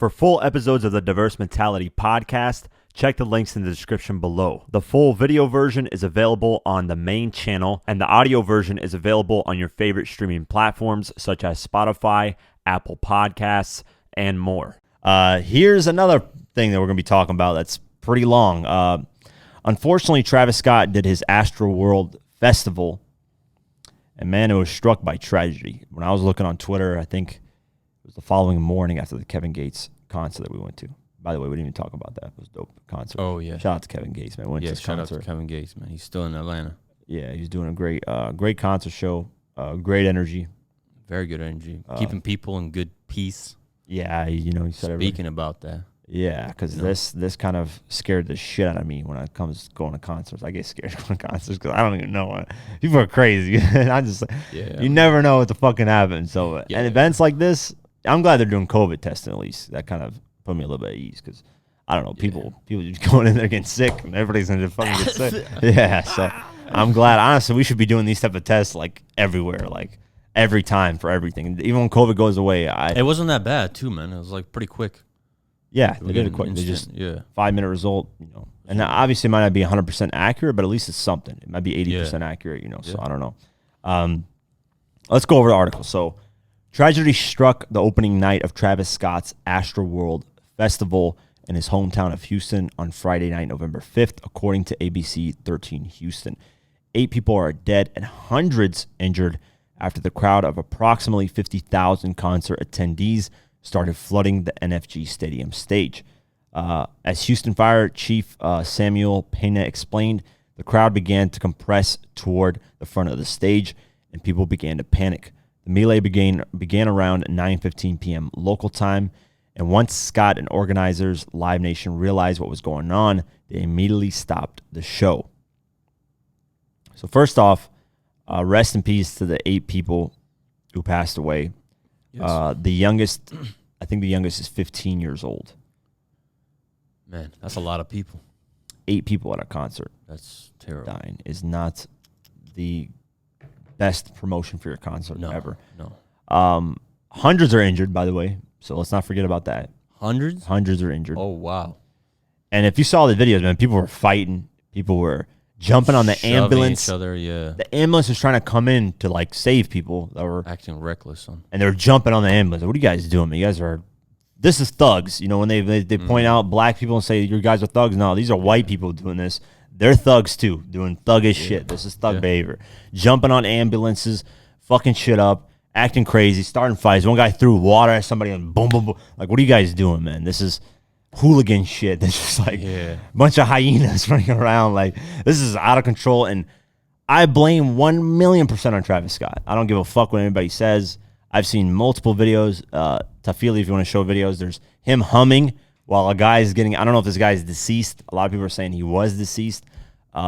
For full episodes of the Diverse Mentality podcast, check the links in the description below. The full video version is available on the main channel, and the audio version is available on your favorite streaming platforms such as Spotify, Apple Podcasts, and more. Here's another thing that we're going to be talking about that's pretty long. Unfortunately, Travis Scott did his Astroworld festival, and man, it was struck by tragedy. When I was looking on Twitter, I think it was the following morning after the Kevin Gates concert that we went to. By the way, we didn't even talk about that. It was a dope concert. Oh, yeah. Shout out to Kevin Gates, man. Went to his shout concert. out to Kevin Gates, man. He's still in Atlanta. Yeah, he's doing a great concert show. Great energy. Very good energy. Keeping people in good peace. Yeah, he said Speaking about that. Yeah, because this kind of scared the shit out of me when it comes to going to concerts. I get scared going to concerts because I don't even know what. People are crazy. I just you never know what the fucking happens. So and events like this, I'm glad they're doing COVID testing at least. That kind of put me a little bit at ease because I don't know, people just going in there getting sick and everybody's gonna fucking get sick. Yeah, so I'm glad. Honestly, we should be doing these type of tests like everywhere, like every time for everything. Even when COVID goes away, it wasn't that bad too, man. It was like pretty quick. Yeah, they did it quick. They just 5-minute result, and obviously it might not be 100% accurate, but at least it's something. It might be 80% accurate, So I don't know. Let's go over the article. So, tragedy struck the opening night of Travis Scott's Astroworld Festival in his hometown of Houston on Friday night, November 5th, according to ABC 13 Houston. 8 people are dead and hundreds injured after the crowd of approximately 50,000 concert attendees started flooding the NFG Stadium stage. As Houston Fire Chief Samuel Pena explained, the crowd began to compress toward the front of the stage, and people began to panic. The melee began around 9:15 p.m. local time, and once Scott and organizers Live Nation realized what was going on, they immediately stopped the show. So first off, rest in peace to the 8 people who passed away. Yes. The youngest is 15 years old. Man, that's a lot of people. 8 people at a concert. That's terrible. Dying is not the best promotion for your concert ever. No. Hundreds are injured, by the way, so let's not forget about that. Hundreds? Hundreds are injured. Oh, wow. And if you saw the videos, man, people were fighting. People were jumping on the ambulance. Each other, yeah. The ambulance was trying to come in to like save people that were acting reckless, and they were jumping on the ambulance. What are you guys doing? Man? You guys are. This is thugs. When they point out black people and say you guys are thugs. No, these are white people doing this. They're thugs too, doing thuggish shit. This is thug behavior. Jumping on ambulances, fucking shit up, acting crazy, starting fights. One guy threw water at somebody and boom, boom, boom. Like, what are you guys doing, man? This is hooligan shit. That's just like a bunch of hyenas running around. Like, this is out of control, and I blame 1,000,000% on Travis Scott. I don't give a fuck what anybody says. I've seen multiple videos. Tafili, if you want to show videos, there's him humming while a guy is getting, I don't know if this guy is deceased. A lot of people are saying he was deceased.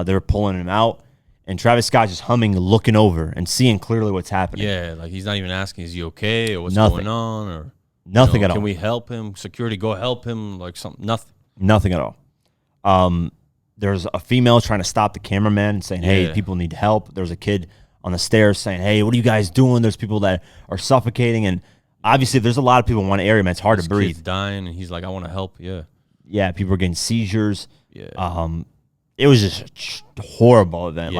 They're pulling him out, and Travis Scott just humming, looking over and seeing clearly what's happening. Yeah, like he's not even asking, is he okay, or what's going on, or nothing at all. Can we help him? Security, go help him. Like something, nothing. Nothing at all. There's a female trying to stop the cameraman and saying, hey, people need help. There's a kid on the stairs saying, hey, what are you guys doing? There's people that are suffocating. And obviously, there's a lot of people in one area, man. It's hard to breathe. Kid's dying, and he's like, I want to help. Yeah, people are getting seizures. It was just a horrible event.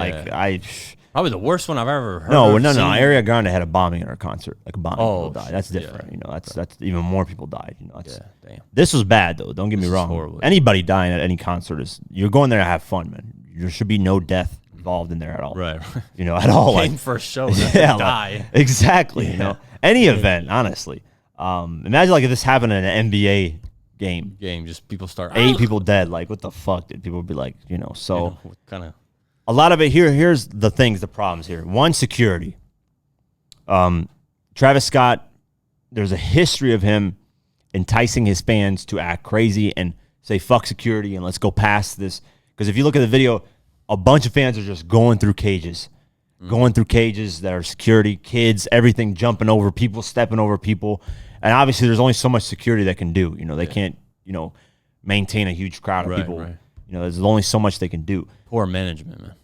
Probably the worst one I've ever heard. No. Ariana Grande had a bombing at her concert. Like a bombing, people died. That's different. That's even more people died. Damn. This was bad though. Don't get me wrong. Horrible. Anybody dying at any concert you're going there to have fun, man. There should be no death involved in there at all. Right. At all. Like first show, die. Exactly. Any event, honestly. Imagine like if this happened in an NBA game, just people start 8 people dead. Like, what the fuck did people be like? So kind of. A lot of it here's the problems here. One, security. Travis Scott, there's a history of him enticing his fans to act crazy and say fuck security and let's go past this. Because if you look at the video, a bunch of fans are just going through cages that are security, kids, everything, jumping over people, stepping over people. And obviously there's only so much security they can do. They can't, maintain a huge crowd of people. Right. There's only so much they can do. Poor management, man.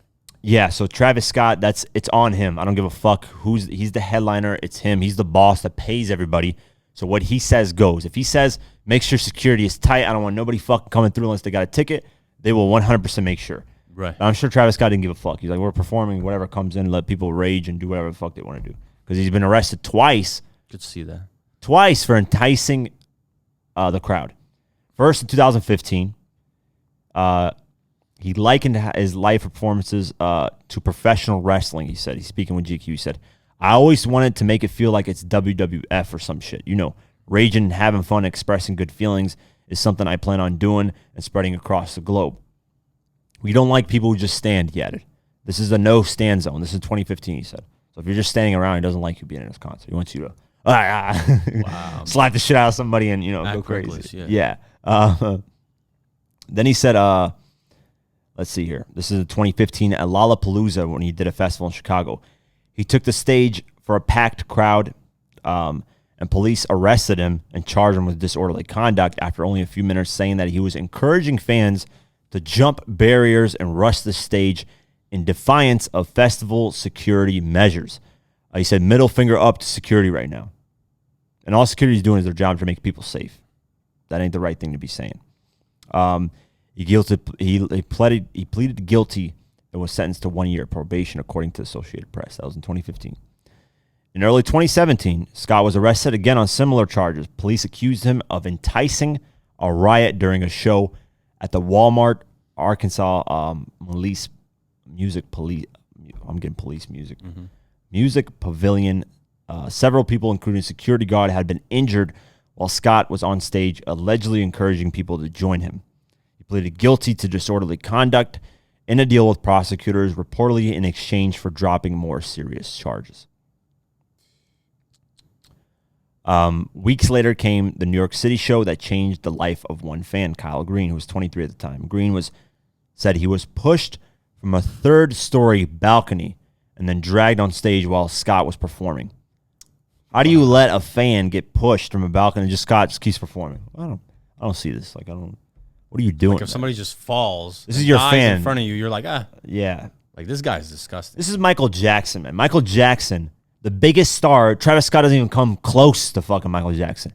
Yeah, so Travis Scott, it's on him. I don't give a fuck he's the headliner. It's him. He's the boss that pays everybody. So what he says goes. If he says, make sure security is tight, I don't want nobody fucking coming through unless they got a ticket, they will 100% make sure. Right. I'm sure Travis Scott didn't give a fuck. He's like, we're performing, whatever comes in, let people rage and do whatever the fuck they want to do. Because he's been arrested twice. Good to see that. Twice for enticing the crowd. First in 2015, he likened his live performances to professional wrestling, he said. He's speaking with GQ. He said, I always wanted to make it feel like it's WWF or some shit. You know, raging, having fun, expressing good feelings is something I plan on doing and spreading across the globe. We don't like people who just stand, he added. This is a no-stand zone. This is 2015, he said. So if you're just standing around, he doesn't like you being in his concert. He wants you to wow. slap the shit out of somebody and, go crazy. Reckless, yeah. Then he said, let's see here. This is 2015 at Lollapalooza when he did a festival in Chicago. He took the stage for a packed crowd, and police arrested him and charged him with disorderly conduct after only a few minutes, saying that he was encouraging fans to jump barriers and rush the stage in defiance of festival security measures. He said, middle finger up to security right now. And all security is doing is their job to make people safe. That ain't the right thing to be saying. He pleaded guilty and was sentenced to 1 year probation, according to Associated Press. That was in 2015. In early 2017, Scott was arrested again on similar charges. Police accused him of enticing a riot during a show at the Walmart, Arkansas Music Pavilion. Several people, including a security guard, had been injured while Scott was on stage, allegedly encouraging people to join him. He pleaded guilty to disorderly conduct in a deal with prosecutors, reportedly in exchange for dropping more serious charges. Weeks later came the New York City show that changed the life of one fan, Kyle Green, who was 23 at the time. Green said he was pushed from a third-story balcony and then dragged on stage while Scott was performing. How do you let a fan get pushed from a balcony and Scott just keeps performing? I don't see this. What are you doing? Like if somebody just falls, this is your fan in front of you, you're like, yeah. Like this guy's disgusting. This is Michael Jackson, man. Michael Jackson, the biggest star. Travis Scott doesn't even come close to fucking Michael Jackson.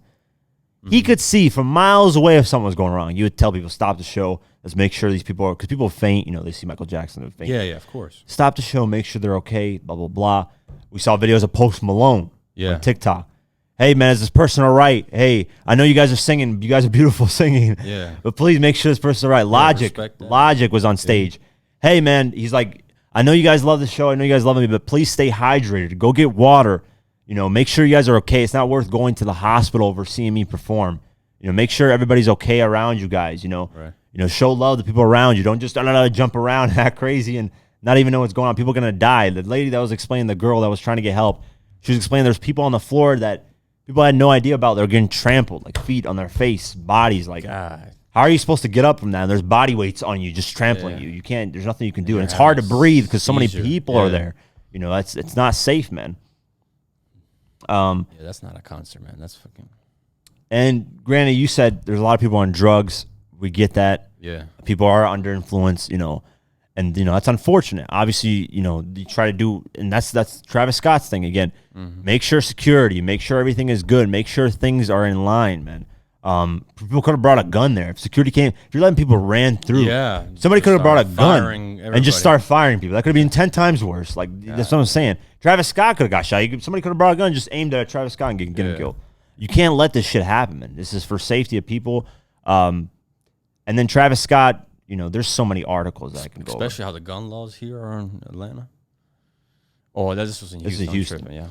He could see from miles away if something was going wrong. You would tell people, stop the show. Let's make sure these people are, because people faint, they see Michael Jackson, they faint. Yeah, of course. Stop the show, make sure they're okay, blah, blah, blah. We saw videos of Post Malone on TikTok. Hey, man, is this person all right? Hey, I know you guys are singing. You guys are beautiful singing. Yeah. But please make sure this person's all right. Logic was on stage. Yeah. Hey, man, he's like, I know you guys love the show. I know you guys love me, but please stay hydrated. Go get water. Make sure you guys are okay. It's not worth going to the hospital over seeing me perform. Make sure everybody's okay around you guys, Right. Show love to people around you. Don't just jump around and act crazy and not even know what's going on. People are going to die. The lady that was explaining, the girl that was trying to get help, she was explaining there's people on the floor that people had no idea about. They're getting trampled, like feet on their face, bodies. Like, God. How are you supposed to get up from that? And there's body weights on you just trampling you. You can't, there's nothing you can do. And it's hard to breathe because so many people are there. It's not safe, man. That's not a concert, man. That's fucking... And granted, you said there's a lot of people on drugs. We get that. Yeah. People are under influence, and that's unfortunate. Obviously, you try to do, and that's Travis Scott's thing again. Mm-hmm. Make sure security, make sure everything is good, make sure things are in line, man. People could have brought a gun there. If security came, if you're letting people ran through, somebody could have brought a gun and just start firing people. That could have been 10 times worse. That's what I'm saying. Travis Scott could have got shot. Somebody could have brought a gun and just aimed at Travis Scott and get him killed. You can't let this shit happen, man. This is for safety of people. And then Travis Scott, there's so many articles that I can go over. Especially how the gun laws here are in Atlanta. Oh, this was in Houston. This is Houston.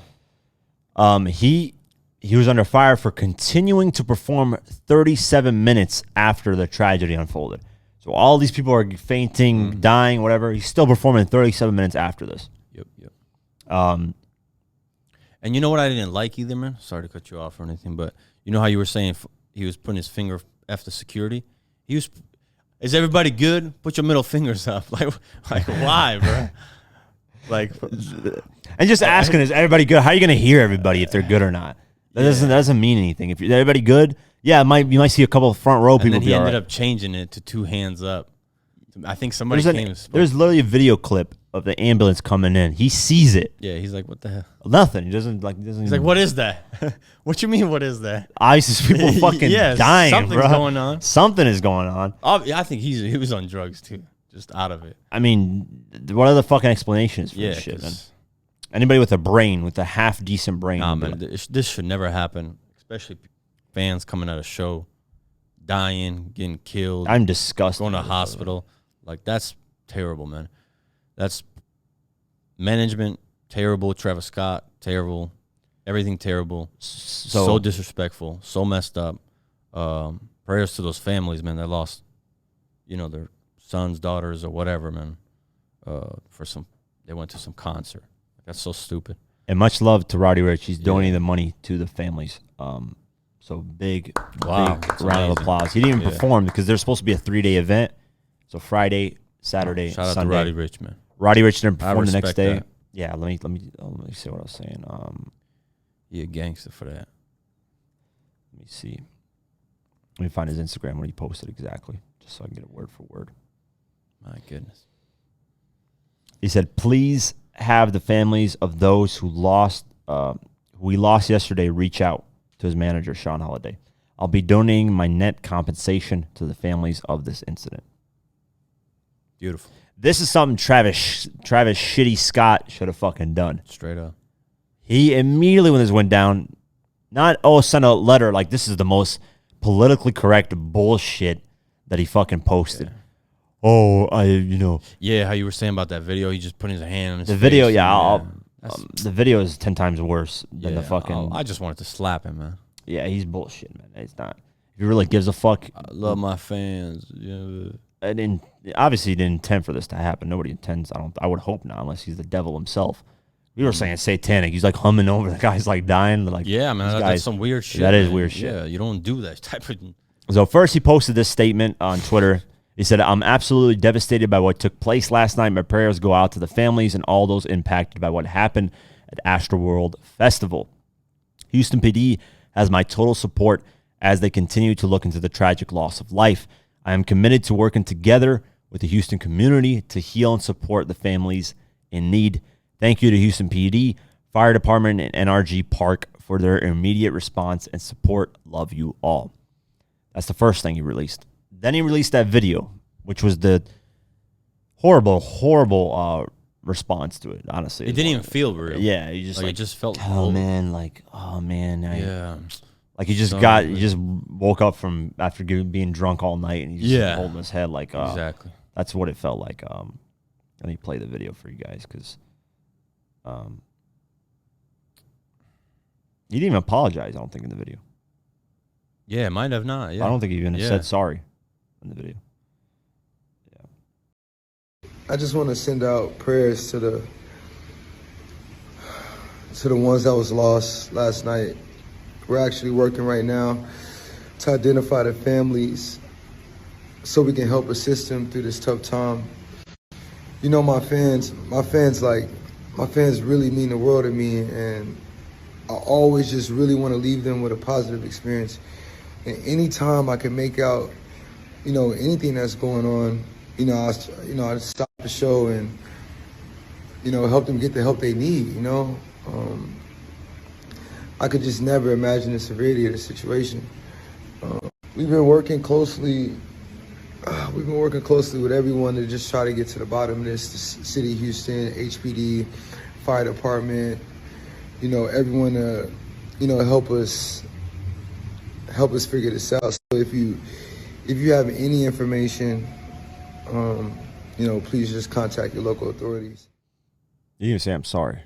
He was under fire for continuing to perform 37 minutes after the tragedy unfolded. So all these people are fainting, dying, whatever. He's still performing 37 minutes after this. Yep. And you know what I didn't like either, man? Sorry to cut you off or anything, but you know how you were saying he was putting his finger after security? Is everybody good? Put your middle fingers up. Like why, bro? And just asking, is everybody good? How are you going to hear everybody if they're good or not? That doesn't mean anything. If everybody good, you might see a couple of front row people. And then he ended up changing it to 2 hands up. I think somebody came. There's literally a video clip of the ambulance coming in. He sees it. Yeah, he's like, what the hell? Nothing. He doesn't like. He's like, what is that? What you mean? What is that? Obviously, people fucking dying. Something's going on. Something is going on. I think he was on drugs too, just out of it. I mean, what are the fucking explanations for this shit, man? Anybody with a brain, with a half decent brain, nah, man, this should never happen. Especially fans coming at a show, dying, getting killed. I'm disgusted. Going to hospital, like that's terrible, man. That's management terrible. Travis Scott terrible. Everything terrible. So disrespectful. So messed up. Prayers to those families, man. That lost, their sons, daughters, or whatever, man. They went to some concert. That's so stupid. And much love to Roddy Ricch. He's donating the money to the families. So big round of applause. He didn't even perform because there's supposed to be a 3-day event. So Friday, Saturday, Shout out Sunday. to Roddy Ricch, man. Roddy Ricch didn't perform the next day. That. Yeah, let me see what I was saying. He a gangster for that. Let me see. Let me find his Instagram when he posted exactly, just so I can get it word for word. My goodness. He said, "Please have the families of those who we lost yesterday reach out to his manager, Sean Holiday. I'll be donating my net compensation to the families of this incident." Beautiful. This is something Travis Shitty Scott should have fucking done. Straight up. He immediately, when this went down, sent a letter like this is the most politically correct bullshit that he fucking posted. Yeah. Yeah, how you were saying about that video, he just put his hand on his the face. video, the video is 10 times worse than the fucking. I just wanted to slap him, man. Yeah, he's bullshit, man. It's not. If he really gives a fuck, I love my fans. Yeah. Obviously, he didn't intend for this to happen. Nobody intends. I would hope not, unless he's the devil himself. We were saying satanic. He's like humming over. The guy's like dying. Like, yeah, man, that's some weird shit. That is weird shit. Yeah, you don't do that type of. So first, he posted this statement on Twitter. He said, "I'm absolutely devastated by what took place last night. My prayers go out to the families and all those impacted by what happened at Astroworld Festival. Houston PD has my total support as they continue to look into the tragic loss of life. I am committed to working together with the Houston community to heal and support the families in need. Thank you to Houston PD, Fire Department, and NRG Park for their immediate response and support. Love you all." That's the first thing he released. Then he released that video, which was the horrible response to it, honestly. It didn't even feel real. Yeah, he just it just felt oh man. Like he just woke up from after being drunk all night and he's just holding his head like exactly. That's what it felt like. Let me play the video for you guys because he didn't even apologize, I don't think, in the video. Yeah, might have not. Yeah. I don't think he even said sorry in the video. Yeah. I just want to send out prayers to the ones that was lost last night. We're actually working right now to identify the families so we can help assist them through this tough time. My fans really mean the world to me, and I always just really want to leave them with a positive experience. And anytime I can make out, anything that's going on, I stop the show and, help them get the help they need, I could just never imagine the severity of the situation. We've been working closely with everyone to just try to get to the bottom of this. The City of Houston, HPD, Fire Department, everyone to help us figure this out. So if you have any information, please just contact your local authorities. You can say I'm sorry.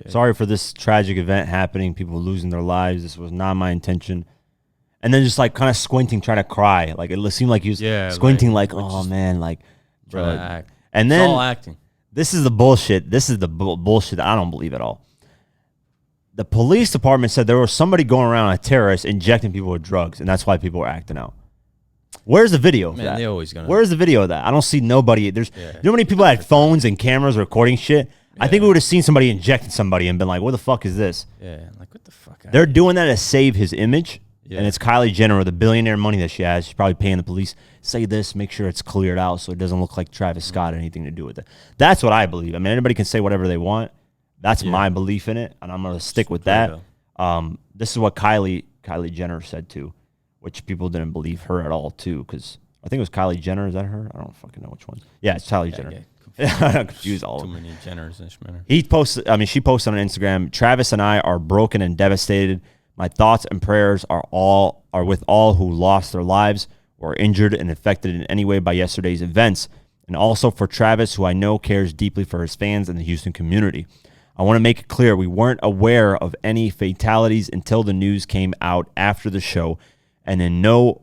Yeah. Sorry for this tragic event happening, people losing their lives. This was not my intention. And then just like kind of squinting, trying to cry. Like it seemed like he was squinting like oh man, like bro. Act. And then it's all acting. This is the bullshit. This is the bullshit that I don't believe at all. The police department said there was somebody going around, a terrorist, injecting people with drugs, and that's why people were acting out. Where's the video of that? They always gonna. Where's the video of that? I don't see nobody. You know how many people had phones and cameras recording shit? Yeah. I think we would have seen somebody injecting somebody and been like, what the fuck is this? Yeah, like what the fuck? They're doing that to save his image. And it's Kylie Jenner with the billionaire money that she has. She's probably paying the police, say this, make sure it's cleared out so it doesn't look like Travis Scott had anything to do with it. That's what I believe. I mean, anybody can say whatever they want. That's my belief in it, and I'm going to stick with that. This is what Kylie Jenner said, too, which people didn't believe her at all, too, because I think it was Kylie Jenner. Is that her? I don't fucking know which one. Yeah, it's Kylie Jenner. I'm confused all of them. Too many Jenners in this manner. She posted on Instagram, Travis and I are broken and devastated. My thoughts and prayers are with all who lost their lives or injured and affected in any way by yesterday's events, and also for Travis, who I know cares deeply for his fans and the Houston community. I want to make it clear we weren't aware of any fatalities until the news came out after the show, and in no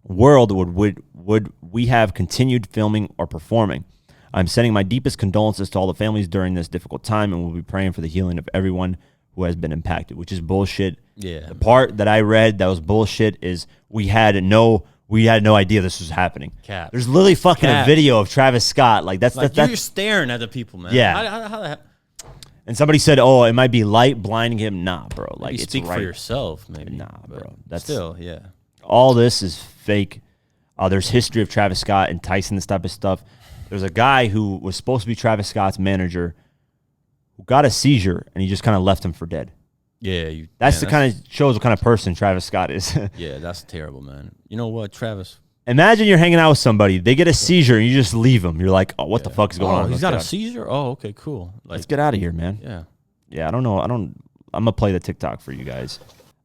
world would we have continued filming or performing. I'm sending my deepest condolences to all the families during this difficult time, and we'll be praying for the healing of everyone who has been impacted, which is bullshit. Yeah. The part that I read that was bullshit is we had no idea this was happening. Cap. There's literally fucking a video of Travis Scott. Like that's you're staring at the people, man. Yeah. How the and somebody said, "Oh, it might be light blinding him." Nah, bro. Like you it's speak right. for yourself, maybe. Nah, bro. That's still, yeah. All this is fake. There's history of Travis Scott enticing this type of stuff. There's a guy who was supposed to be Travis Scott's manager who got a seizure, and he just kind of left him for dead. Yeah. That's kind of shows what kind of person Travis Scott is. Yeah, that's terrible, man. You know what, Travis? Imagine you're hanging out with somebody, they get a seizure, and you just leave them. You're like, oh, what the fuck is going on? He's got a seizure? Oh, okay, cool. Let's get out of here, man. Yeah. Yeah, I don't know. I'm going to play the TikTok for you guys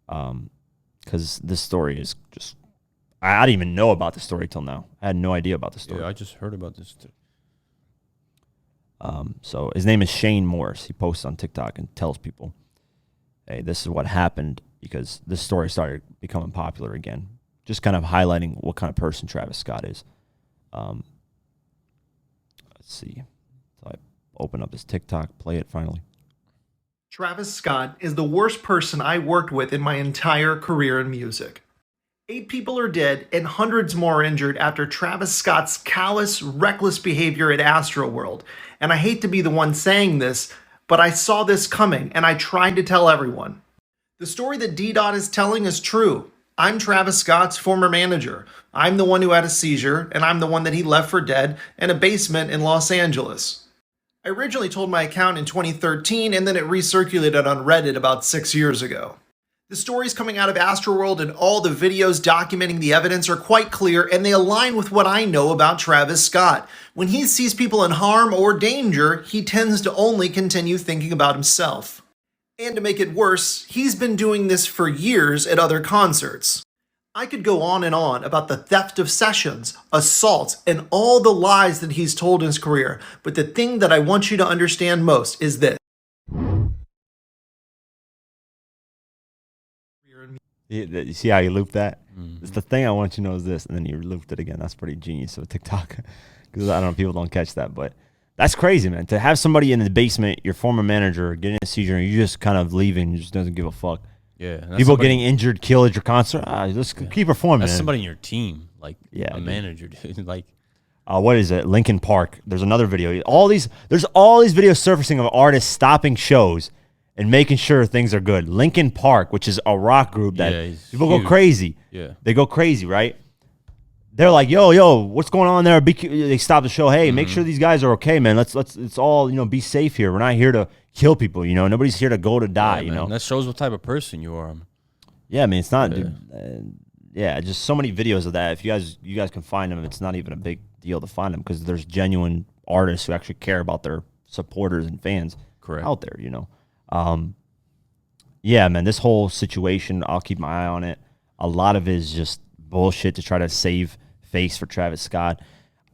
because this story is just, I didn't even know about the story till now. I had no idea about the story. Yeah, I just heard about this too. So his name is Shane Morris. He posts on TikTok and tells people, hey, this is what happened, because this story started becoming popular again. Just kind of highlighting what kind of person Travis Scott is. Let's see. So I open up his TikTok, play it finally. Travis Scott is the worst person I worked with in my entire career in music. 8 people are dead and hundreds more injured after Travis Scott's callous, reckless behavior at Astroworld. And I hate to be the one saying this, but I saw this coming and I tried to tell everyone. The story that D-Dot is telling is true. I'm Travis Scott's former manager. I'm the one who had a seizure, and I'm the one that he left for dead in a basement in Los Angeles. I originally told my account in 2013, and then it recirculated on Reddit about 6 years ago. The stories coming out of Astroworld and all the videos documenting the evidence are quite clear, and they align with what I know about Travis Scott. When he sees people in harm or danger, he tends to only continue thinking about himself. And to make it worse, he's been doing this for years at other concerts. I could go on and on about the theft of sessions, assaults, and all the lies that he's told in his career, but the thing that I want you to understand most is this. You see how he looped that? Mm-hmm. It's the thing I want you to know is this, and then he looped it again. That's pretty genius of TikTok, because I don't know, people don't catch that, but that's crazy, man. To have somebody in the basement, your former manager, getting a seizure, and you just kind of leaving, just doesn't give a fuck. Yeah, people getting injured, killed at your concert. Let's keep performing. That's somebody in your team, like a manager, dude. Like, what is it? Linkin Park. There's another video. There's all these videos surfacing of artists stopping shows and making sure things are good. Linkin Park, which is a rock group that people go crazy. Yeah, they go crazy, right? They're like, yo, what's going on there? They stop the show. Hey, make sure these guys are okay, man. Let's all be safe here. We're not here to kill people. Nobody's here to go to die. Yeah, that shows what type of person you are. Yeah, I mean, it's not. Just so many videos of that. If you guys can find them, it's not even a big deal to find them, because there's genuine artists who actually care about their supporters and fans out there. Yeah, man. This whole situation, I'll keep my eye on it. A lot of it is just bullshit to try to save face for Travis Scott.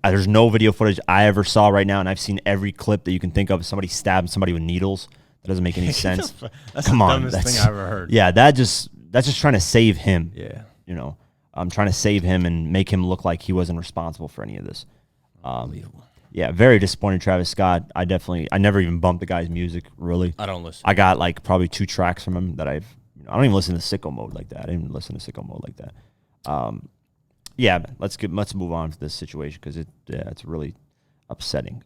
There's no video footage I ever saw right now, and I've seen every clip that you can think of. Somebody stabbing somebody with needles. That doesn't make any sense. That's the dumbest thing I've ever heard. Yeah, that's just trying to save him. Yeah. I'm trying to save him and make him look like he wasn't responsible for any of this. Unbelievable. Yeah, very disappointed, Travis Scott. I never even bumped the guy's music, really. I don't listen. I got like probably 2 tracks from him that I don't even listen to Sicko Mode like that. I didn't even listen to Sicko Mode like that. Yeah, man, let's move on to this situation, because it's really upsetting.